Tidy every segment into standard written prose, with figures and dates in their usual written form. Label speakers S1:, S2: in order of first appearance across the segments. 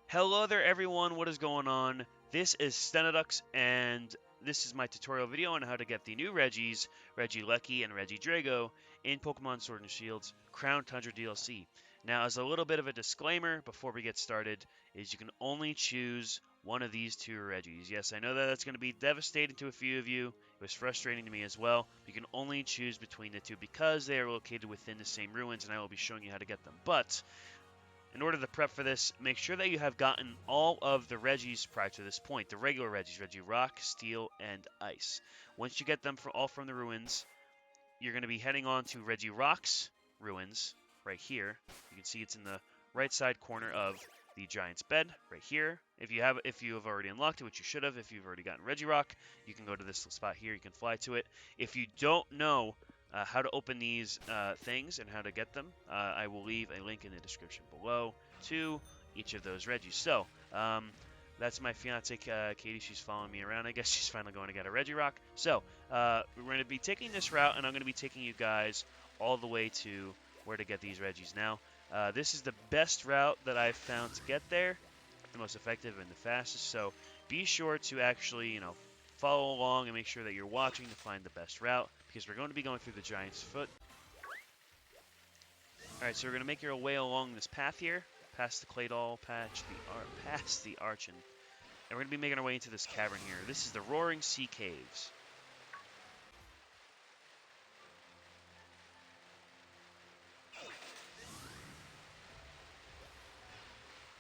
S1: Hello there everyone, what is going on? This is Stenodux and this is my tutorial video on how to get the new Regis, Regieleki and Regidrago in Pokemon Sword and Shield's Crown Tundra DLC. Now as a little bit of a disclaimer before we get started is you can only choose one of these two Regis. Yes, I know that that's going to be devastating to a few of you. It was frustrating to me as well. You can only choose between the two because they are located within the same ruins and I will be showing you how to get them. But in order to prep for this, make sure that you have gotten all of the Regis prior to this point. The regular Regis, Regirock, Steel, and Ice. Once you get them all from the ruins, you're going to be heading on to Regirock's ruins right here. You can see it's in the right side corner of the Giant's Bed right here. If you have already unlocked it, which you should have, if you've already gotten Regirock, you can go to this spot here. You can fly to it. If you don't know how to open these things and how to get them, I will leave a link in the description below to each of those Regis. So, that's my fiance, Katie. She's following me around. I guess she's finally going to get a Regirock. So, we're going to be taking this route, and I'm going to be taking you guys all the way to where to get these Regis. Now, this is the best route that I've found to get there, the most effective and the fastest. So, be sure to actually, follow along and make sure that you're watching to find the best route, because we're going to be going through the Giant's Foot. Alright, so we're going to make our way along this path here, past the Claydol patch, past the Archon, and we're going to be making our way into this cavern here. This is the Roaring Sea Caves.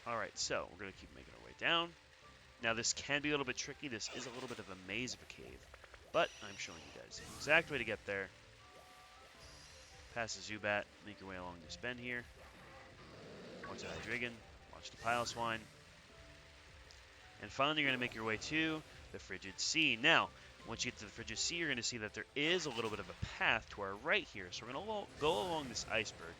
S1: Alright, so we're going to keep making our way down. Now this can be a little bit tricky. This is a little bit of a maze of a cave, but I'm showing you guys the exact way to get there. Past the Zubat, make your way along this bend here. Watch the Hydreigon, watch the Piloswine. And finally, you're going to make your way to the Frigid Sea. Now, once you get to the Frigid Sea, you're going to see that there is a little bit of a path to our right here. So we're going to go along this iceberg.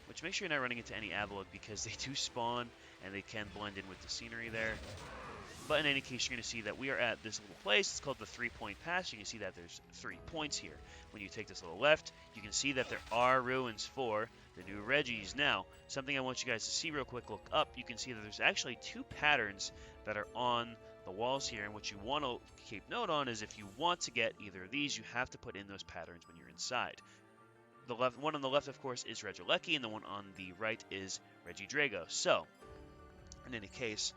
S1: Which makes sure you're not running into any Avalok because they do spawn and they can blend in with the scenery there. But in any case, you're going to see that we are at this little place. It's called the 3-Point Pass. You can see that there's 3 points here. When you take this little left, you can see that there are ruins for the new Regis. Now, something I want you guys to see real quick, look up. You can see that there's actually 2 patterns that are on the walls here. And what you want to keep note on is if you want to get either of these, you have to put in those patterns when you're inside. The one on the left, of course, is Regieleki, and the one on the right is Regidrago. So, in any case,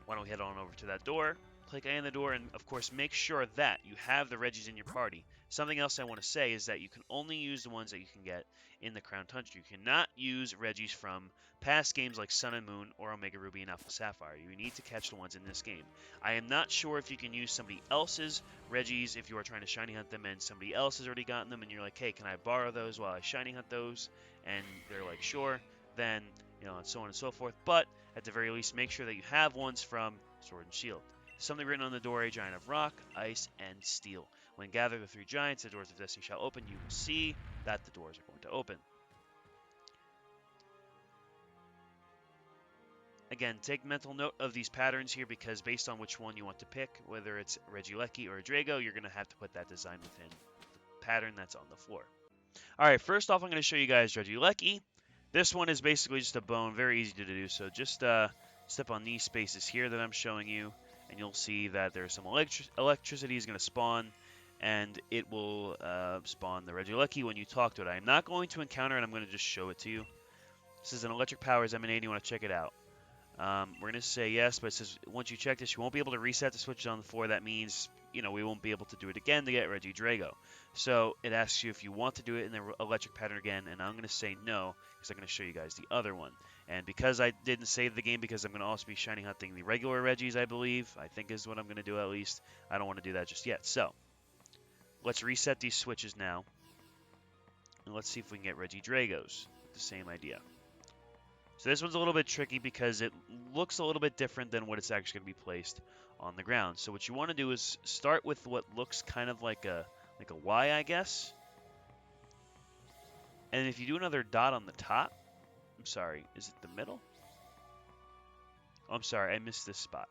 S1: why don't we head on over to that door, click A in the door, and of course make sure that you have the Regis in your party. Something else I want to say is that you can only use the ones that you can get in the Crown Tundra. You cannot use Regis from past games like Sun and Moon or Omega Ruby and Alpha Sapphire. You need to catch the ones in this game. I am not sure if you can use somebody else's Regis if you are trying to shiny hunt them and somebody else has already gotten them and you're like, hey, can I borrow those while I shiny hunt those? And they're like, sure. Then, and so on and so forth. But at the very least, make sure that you have ones from Sword and Shield. Something written on the door, a giant of rock, ice, and steel. When gather the 3 giants, the doors of destiny shall open. You will see that the doors are going to open. Again, take mental note of these patterns here because based on which one you want to pick, whether it's Regieleki or Drago, you're going to have to put that design within the pattern that's on the floor. Alright, first off, I'm going to show you guys Regieleki. This one is basically just a bone, very easy to do. So just step on these spaces here that I'm showing you, and you'll see that there's some electricity is going to spawn, and it will spawn the Regieleki when you talk to it. I'm not going to encounter it, I'm going to just show it to you. This is an electric powers emanating. You want to check it out. We're going to say yes, but it says once you check this, you won't be able to reset the switches on the floor. That means, we won't be able to do it again to get Regidrago. So it asks you if you want to do it in the electric pattern again, and I'm going to say no, because I'm going to show you guys the other one. And because I didn't save the game, because I'm going to also be shiny hunting the regular Regis, I believe, I think is what I'm going to do at least. I don't want to do that just yet. So let's reset these switches now, and let's see if we can get Regidragos. The same idea. So this one's a little bit tricky because it looks a little bit different than what it's actually going to be placed on the ground. So what you want to do is start with what looks kind of like a Y, I guess. And if you do another dot on the top, I'm sorry, is it the middle? Oh, I'm sorry, I missed this spot.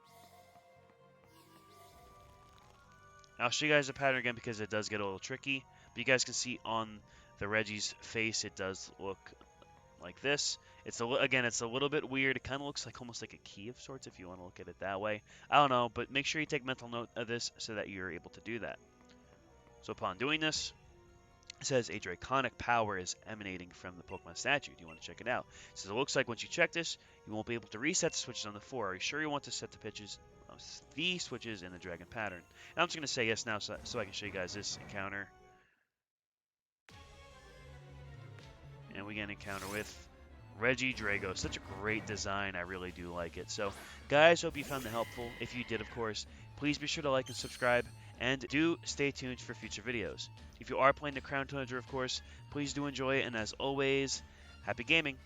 S1: I'll show you guys the pattern again because it does get a little tricky. But you guys can see on the Regi's face, it does look like this. Again, it's a little bit weird. It kind of looks like almost like a key of sorts if you want to look at it that way. I don't know, but make sure you take mental note of this so that you're able to do that. So upon doing this, it says a draconic power is emanating from the Pokemon statue. Do you want to check it out? It says it looks like once you check this, you won't be able to reset the switches on the 4. Are you sure you want to set the switches in the dragon pattern? And I'm just going to say yes now so I can show you guys this encounter. And we get an encounter with Regidrago. Such a great design. I really do like it. So, guys, hope you found it helpful. If you did, of course, please be sure to like and subscribe. And do stay tuned for future videos. If you are playing the Crown Tundra, of course, please do enjoy it. And as always, happy gaming.